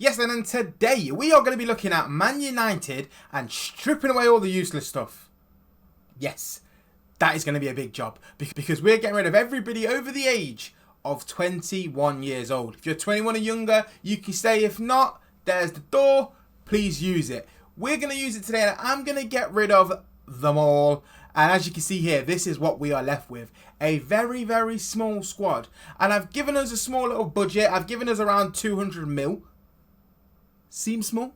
Yes, and today we are going to be looking at Man United and stripping away all the useless stuff. Yes, that is going to be a big job because we're getting rid of everybody over the age of 21 years old. If you're 21 or younger, you can stay. If not, there's the door. Please use it. We're going to use it today and I'm going to get rid of them all. And as you can see here, this is what we are left with. A very, very small squad. And I've given us a small little budget. I've given us around 200 mil. Seems small,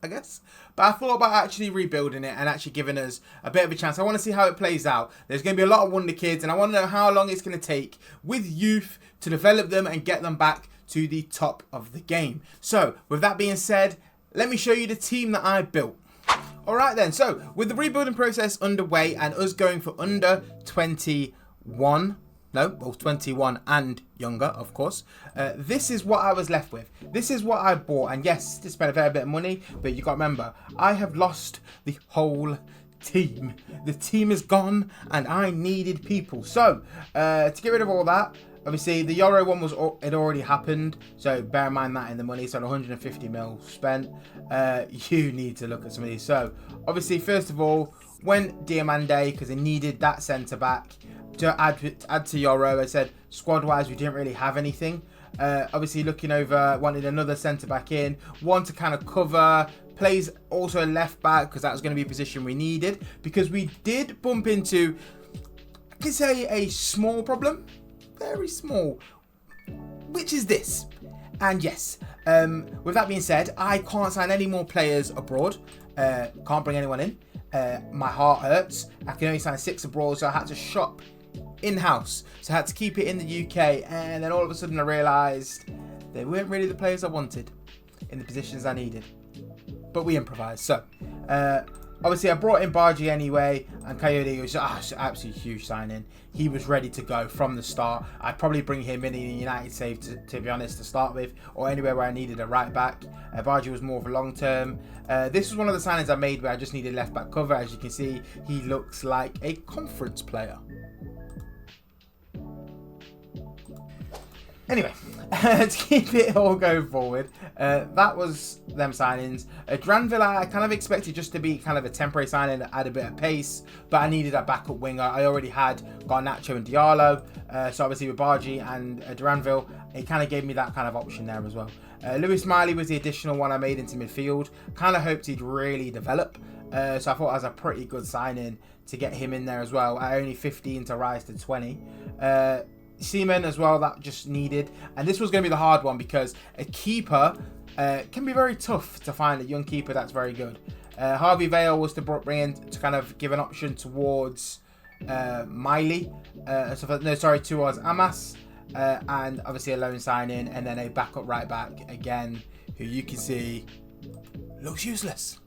I guess. But I thought about actually rebuilding it and actually giving us a bit of a chance. I want to see how it plays out. There's going to be a lot of Wonderkids and I want to know how long it's going to take with youth to develop them and get them back to the top of the game. So, with that being said, let me show you the team that I built. Alright then, so with the rebuilding process underway and us going for under 21 and younger, of course. This is what I was left with. This is what I bought. And yes, I spent a fair bit of money, but you got to remember, I have lost the whole team. The team is gone and I needed people. So, to get rid of all that, obviously the Euro one it already happened. So, bear in mind that in the money. So, 150 mil spent. You need to look at some of these. So, obviously, first of all, went Diamande because they needed that centre-back. To add to Euro, I said squad-wise we didn't really have anything. Obviously looking over, wanted another centre-back in, one to kind of cover, plays also left-back because that was going to be a position we needed. Because we did bump into, I can say, a small problem, very small, which is this. And yes, with that being said, I can't sign any more players abroad, can't bring anyone in. My heart hurts. I can only sign 6 abroad, so I had to shop in-house, so I had to keep it in the UK, and then all of a sudden I realised they weren't really the players I wanted in the positions I needed, but we improvised. So obviously I brought in Bargy anyway, and Coyote was absolutely huge signing. He was ready to go from the start. I'd probably bring him in a United save to be honest to start with, or anywhere where I needed a right back. Bargy was more of a long term. This was one of the signings I made where I just needed left back cover. As you can see, he looks like a conference player. Anyway, to keep it all going forward, that was them signings. Granville, I kind of expected just to be kind of a temporary signing that had a bit of pace, but I needed a backup winger. I already had Garnacho and Diallo, so obviously with Bargy and Granville, it kind of gave me that kind of option there as well. Lewis Miley was the additional one I made into midfield. Kind of hoped he'd really develop, so I thought it was a pretty good signing to get him in there as well. At only 15 to rise to 20. Seaman as well, that just needed. And this was going to be the hard one because a keeper can be very tough to find, a young keeper that's very good. Harvey Vale was to bring in to kind of give an option towards Miley. Towards Amas. And obviously a loan signing, and then a backup right back again, who you can see looks useless.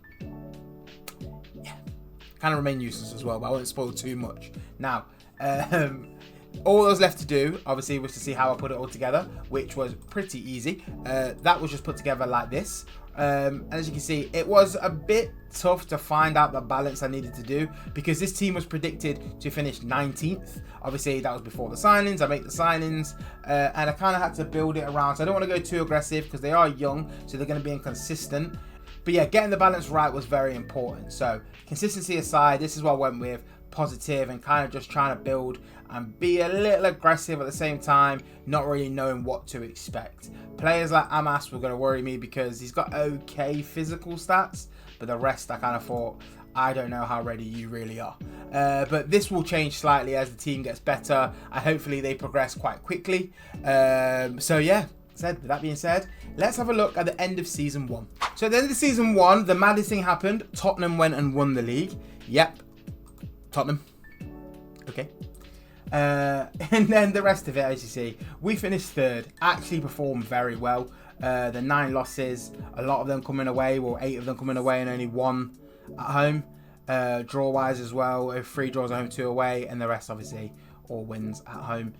Yeah, kind of remain useless as well, but I won't spoil too much. Now, all that was left to do, obviously, was to see how I put it all together, which was pretty easy. That was just put together like this. As you can see, it was a bit tough to find out the balance I needed to do because this team was predicted to finish 19th. Obviously, that was before the signings. I make the signings, and I kind of had to build it around. So I don't want to go too aggressive because they are young, so they're going to be inconsistent. But yeah, getting the balance right was very important. So consistency aside, this is what I went with. Positive and kind of just trying to build and be a little aggressive at the same time, not really knowing what to expect. Players like Amas were going to worry me because he's got okay physical stats, but the rest I kind of thought, I don't know how ready you really are. But this will change slightly as the team gets better and hopefully they progress quite quickly. So yeah, with that being said, let's have a look at the end of season 1. So at the end of season 1, the maddest thing happened. Tottenham went and won the league. Yep. Tottenham. Okay. And then the rest of it, as you see, we finished 3rd. Actually performed very well. The 9 losses, a lot of them coming away, well 8 of them coming away and only 1 at home. Draw wise as well, 3 draws at home, 2 away, and the rest obviously all wins at home.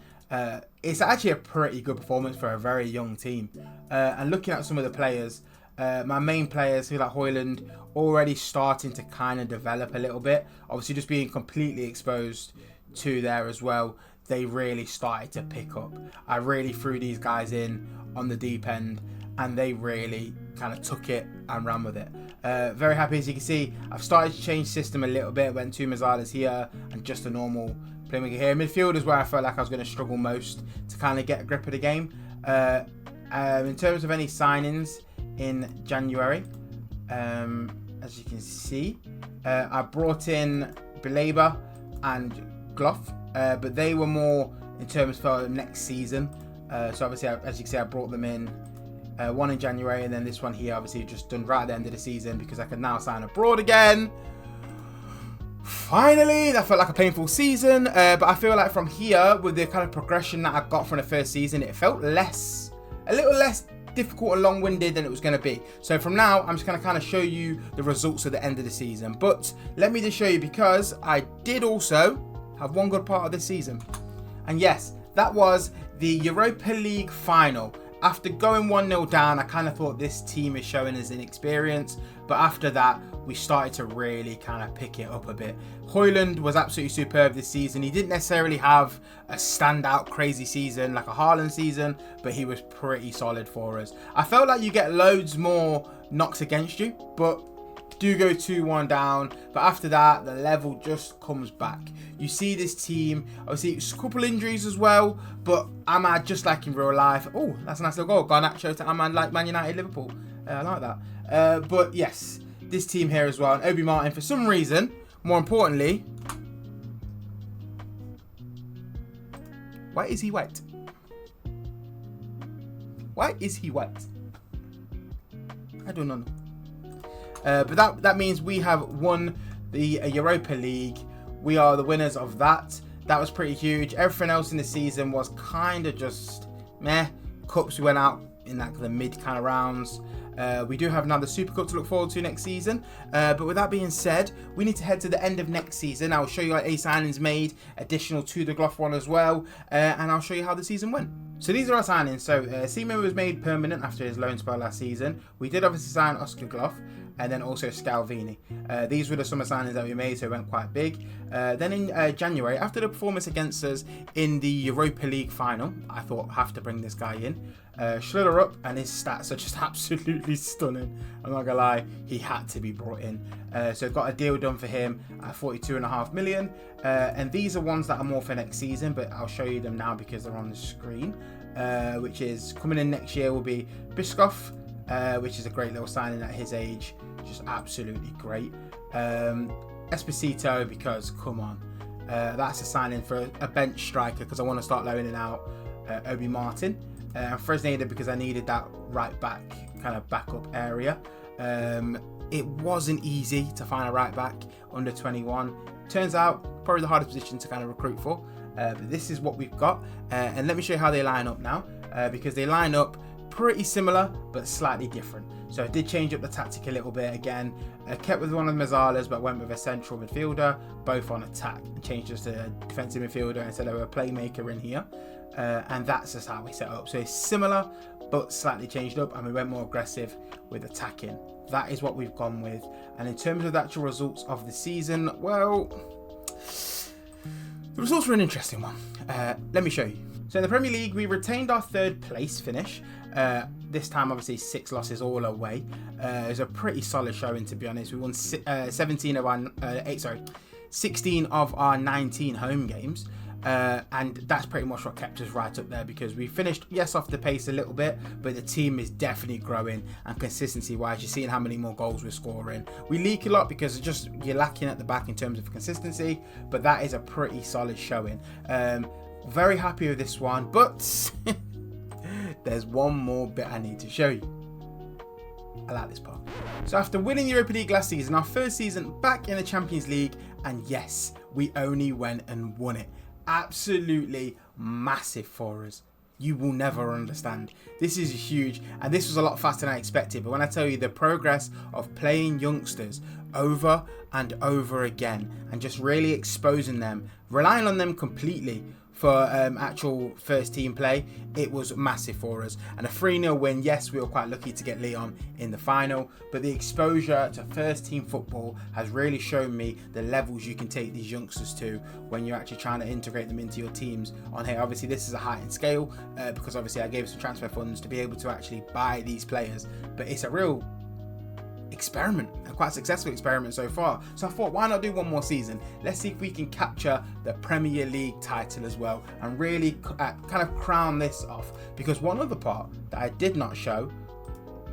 It's actually a pretty good performance for a very young team. And looking at some of the players, my main players, who like Højlund, already starting to kind of develop a little bit. Obviously just being completely exposed to there as well, they really started to pick up. I really threw these guys in on the deep end and they really kind of took it and ran with it. Very happy. As you can see, I've started to change system a little bit. Went 2 Mazzalas here and just a normal playmaker here. Midfield is where I felt like I was going to struggle most to kind of get a grip of the game. In terms of any signings in January, as you can see, I brought in Belaba and Gloff, but they were more in terms for next season. So obviously, as you can see, I brought them in. One in January, and then this one here, obviously, just done right at the end of the season because I can now sign abroad again. Finally, that felt like a painful season, but I feel like from here, with the kind of progression that I got from the first season, it felt a little less difficult and long-winded than it was going to be. So from now, I'm just going to kind of show you the results at the end of the season. But let me just show you, because I did also have one good part of this season. And yes, that was the Europa League final. After going 1-0 down, I kind of thought this team is showing as inexperience. But after that, we started to really kind of pick it up a bit. Højlund was absolutely superb this season. He didn't necessarily have a standout crazy season like a Haaland season, but he was pretty solid for us. I felt like you get loads more knocks against you, but do go 2-1 down. But after that, the level just comes back. You see this team, obviously it's a couple injuries as well, but Ahmad, just like in real life. Oh, that's a nice little goal. Garnacho to Ahmad, like Man United, Liverpool. I like that. But yes, this team here as well. And Obi Martin, for some reason, more importantly, why is he white? Why is he white? I don't know. But that means we have won the Europa League. We are the winners of that. That was pretty huge. Everything else in the season was kind of just meh. Cups, we went out in like the mid kind of rounds. We do have another Super Cup to look forward to next season. But with that being said, we need to head to the end of next season. I'll show you our A signings made, additional to the Gloff one as well. And I'll show you how the season went. So these are our signings. So Seaman was made permanent after his loan spell last season. We did obviously sign Oscar Gloff, and then also Scalvini. These were the summer signings that we made, so it went quite big. Then in January, after the performance against us in the Europa League final, I thought, have to bring this guy in. Schluter up, and his stats are just absolutely stunning. I'm not gonna lie, he had to be brought in. So got a deal done for him at 42.5 million. And these are ones that are more for next season, but I'll show you them now because they're on the screen. Which is coming in next year will be Biscoff, which is a great little signing at his age. Just absolutely great. Esposito, because come on, that's a signing for a bench striker because I want to start loaning out Obi Martin. Fresneda because I needed that right back kind of backup area. It wasn't easy to find a right back under 21. Turns out probably the hardest position to kind of recruit for. But this is what we've got, and let me show you how they line up now, because they line up pretty similar but slightly different. So I did change up the tactic a little bit again. I kept with one of the Mazzalas but went with a central midfielder, both on attack, and changed us to a defensive midfielder instead of a playmaker in here. And that's just how we set up. So it's similar but slightly changed up, and we went more aggressive with attacking. That is what we've gone with. And in terms of the actual results of the season, well, the results were an interesting one. Let me show you. So in the Premier League, we retained our 3rd place finish. This time, obviously, 6 losses all away. It was a pretty solid showing, to be honest. We won 16 of our 19 home games. And that's pretty much what kept us right up there, because we finished, yes, off the pace a little bit, but the team is definitely growing, and consistency wise, you're seeing how many more goals we're scoring. We leak a lot because just you're lacking at the back in terms of consistency, but that is a pretty solid showing. Very happy with this one, but there's one more bit I need to show you. I like this part. So after winning the Europa League last season, our first season back in the Champions League, and yes, we only went and won it. Absolutely massive for us. You will never understand. This is huge, and this was a lot faster than I expected. But when I tell you the progress of playing youngsters over and over again and just really exposing them, relying on them completely for actual first team play, it was massive for us. And a 3-0 win, yes, we were quite lucky to get Leon in the final, but the exposure to first team football has really shown me the levels you can take these youngsters to when you're actually trying to integrate them into your teams on here. Obviously this is a heightened scale because obviously I gave some transfer funds to be able to actually buy these players, but it's a real experiment, a quite successful experiment so far. So I thought, why not do one more season? Let's see if we can capture the Premier League title as well and really kind of crown this off, because one other part that I did not show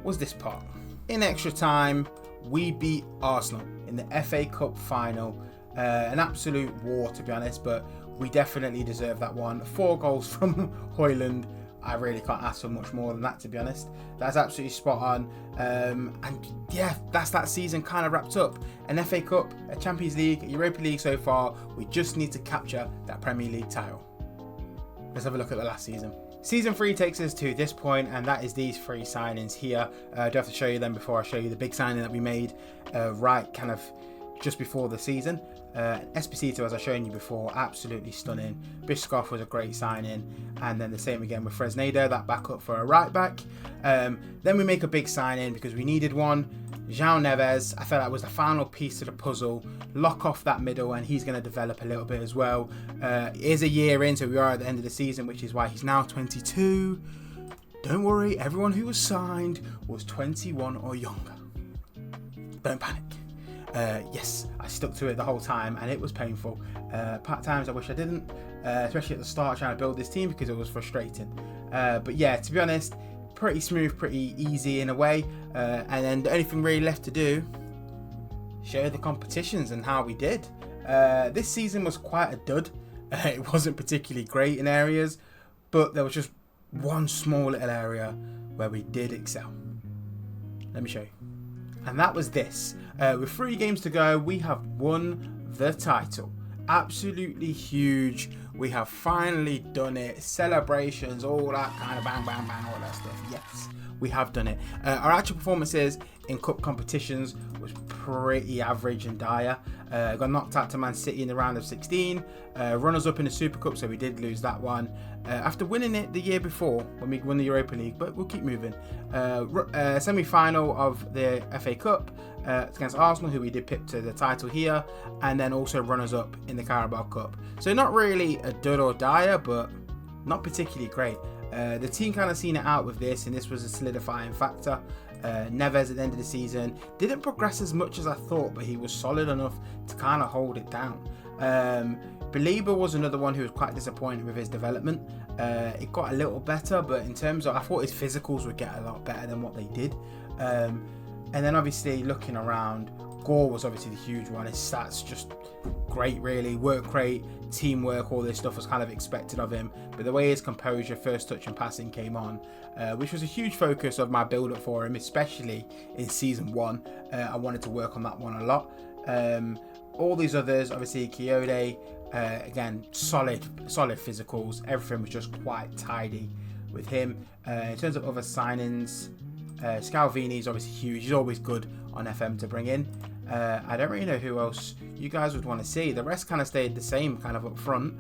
was this part. In extra time, we beat Arsenal in the FA Cup final. An absolute war, to be honest, but we definitely deserve that one. 4 goals from Højlund. I really can't ask for much more than that, to be honest. That's absolutely spot on. And yeah, that's that season kind of wrapped up. An FA Cup, a Champions League, a Europa League so far. We just need to capture that Premier League title. Let's have a look at the last season. Season 3 takes us to this point, and that is these 3 signings here. I do have to show you them before I show you the big signing that we made right kind of just before the season. Esposito, as I've shown you before, absolutely stunning. Biscoff was a great signing, and then the same again with Fresneda, that backup for a right back. Then we make a big signing because we needed one. João Neves, I felt that was the final piece to the puzzle. Lock off that middle, and he's going to develop a little bit as well. It is a year in, so we are at the end of the season, which is why he's now 22. Don't worry, everyone who was signed was 21 or younger. Don't panic. Yes, I stuck to it the whole time, and it was painful. At times I wish I didn't, especially at the start trying to build this team, because it was frustrating. But yeah, to be honest, pretty smooth, pretty easy in a way. And then the only thing really left to do, show the competitions and how we did. This season was quite a dud. It wasn't particularly great in areas, but there was just one small little area where we did excel. Let me show you. And that was this. With 3 games to go, we have won the title. Absolutely huge. We have finally done it. Celebrations, all that kind of bang, bang, bang, all that stuff. Yes, we have done it. Our actual performances in cup competitions was pretty average and dire. Got knocked out to Man City in the round of 16. Runners up in the Super Cup, so we did lose that one. After winning it the year before when we won the Europa League, but we'll keep moving. Semi-final of the FA Cup against Arsenal, who we did pip to the title here, and then also runners up in the Carabao Cup. So not really a dud or dire, but not particularly great. The team kind of seen it out with this, and this was a solidifying factor. Neves at the end of the season didn't progress as much as I thought, but he was solid enough to kind of hold it down. Belieber was another one who was quite disappointed with his development. It got a little better, but in terms of, I thought his physicals would get a lot better than what they did. And then obviously looking around, Gore was obviously the huge one. His stats just great, really. Work rate, teamwork, all this stuff was kind of expected of him. But the way his composure, first touch and passing came on, which was a huge focus of my build-up for him, especially in season 1. I wanted to work on that one a lot. All these others, obviously Kyoto, again, solid physicals. Everything was just quite tidy with him. In terms of other signings, Scalvini is obviously huge. He's always good on FM to bring in. I don't really know who else you guys would want to see. The rest kind of stayed the same kind of up front.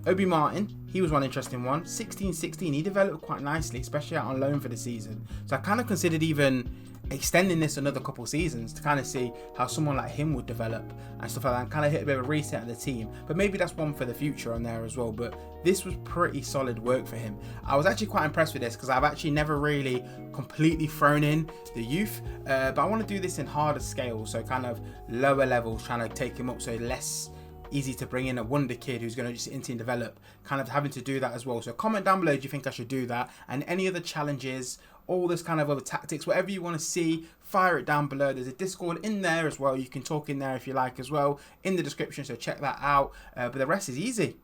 Obi Martin, he was one interesting one. 16-16, he developed quite nicely, especially out on loan for the season. So I kind of considered even extending this another couple seasons to kind of see how someone like him would develop and stuff like that, and kind of hit a bit of a reset of the team. But maybe that's one for the future on there as well. But this was pretty solid work for him. I was actually quite impressed with this because I've actually never really completely thrown in the youth, but I want to do this in harder scales, so kind of lower levels, trying to take him up so less easy to bring in a Wonderkid who's going to just into and develop, kind of having to do that as well. So comment down below, do you think I should do that, and any other challenges, all this kind of other tactics, whatever you want to see, fire it down below. There's a Discord in there as well, you can talk in there if you like as well, in the description, so check that out. But the rest is easy.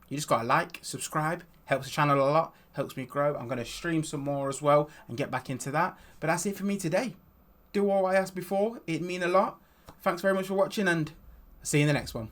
You just gotta like, subscribe, helps the channel a lot, helps me grow. I'm going to stream some more as well and get back into that. But that's it for me today. Do all I asked before, it mean a lot. Thanks very much for watching, and see you in the next one.